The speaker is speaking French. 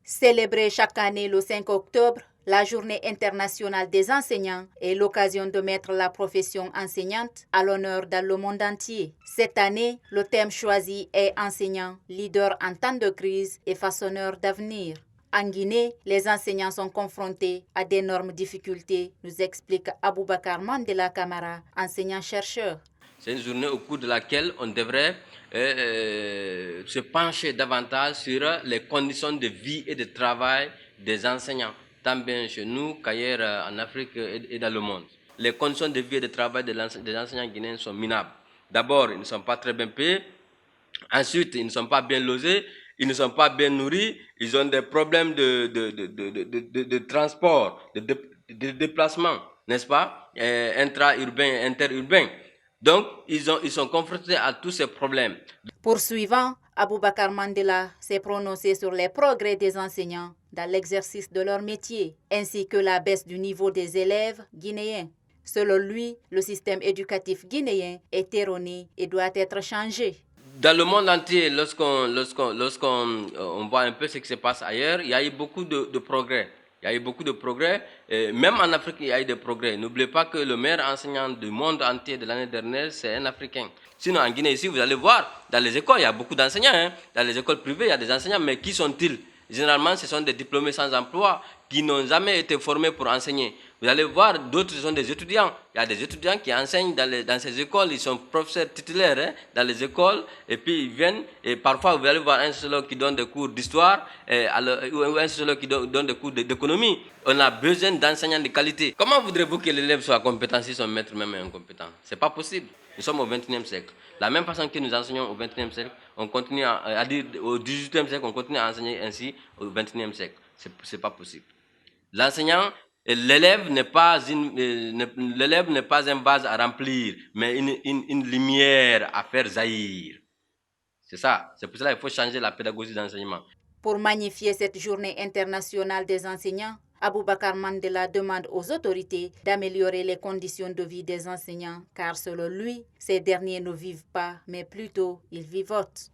Célébrée chaque année le 5 octobre, la Journée internationale des enseignants est l'occasion de mettre la profession enseignante à l'honneur dans le monde entier. Cette année, le thème choisi est enseignant, leader en temps de crise et façonneur d'avenir. En Guinée, les enseignants sont confrontés à d'énormes difficultés, nous explique Aboubakar Mandela Camara, enseignant-chercheur. C'est une journée au cours de laquelle on devrait se pencher davantage sur les conditions de vie et de travail des enseignants, tant bien chez nous qu'ailleurs en Afrique et dans le monde. Les conditions de vie et de travail des enseignants guinéens sont minables. D'abord, ils ne sont pas très bien payés. Ensuite, ils ne sont pas bien logés. Ils ne sont pas bien nourris. Ils ont des problèmes de transport, de déplacement, n'est-ce pas, intra-urbain, interurbain. Donc, ils sont confrontés à tous ces problèmes. Poursuivant, Aboubakar Mandela s'est prononcé sur les progrès des enseignants dans l'exercice de leur métier, ainsi que la baisse du niveau des élèves guinéens. Selon lui, le système éducatif guinéen est erroné et doit être changé. Dans le monde entier, lorsqu'on voit un peu ce qui se passe ailleurs, il y a eu beaucoup de progrès. Il y a eu beaucoup de progrès. Même en Afrique, il y a eu des progrès. N'oubliez pas que le meilleur enseignant du monde entier de l'année dernière, c'est un Africain. Sinon, en Guinée, ici, vous allez voir, dans les écoles, il y a beaucoup d'enseignants. Hein. Dans les écoles privées, il y a des enseignants, mais qui sont-ils? Généralement, ce sont des diplômés sans emploi qui n'ont jamais été formés pour enseigner. Vous allez voir, d'autres sont des étudiants. Il y a des étudiants qui enseignent dans ces écoles, ils sont professeurs titulaires hein, dans les écoles, et puis ils viennent, et parfois vous allez voir un sociologue qui donne des cours d'histoire, ou un sociologue qui donne des cours d'économie. On a besoin d'enseignants de qualité. Comment voudrez-vous que l'élève soit compétent si son maître même est incompétent? C'est pas possible. Nous sommes au XXIe siècle. La même façon que nous enseignons au XXIe siècle, on continue à dire au XVIIIe siècle, on continue à enseigner ainsi au XXIe siècle. C'est pas possible. L'enseignant, l'élève n'est pas un vase à remplir, mais une lumière à faire jaillir. C'est ça. C'est pour cela qu'il faut changer la pédagogie d'enseignement. Pour magnifier cette journée internationale des enseignants, Aboubakar Mandela demande aux autorités d'améliorer les conditions de vie des enseignants, car selon lui, ces derniers ne vivent pas, mais plutôt ils vivotent.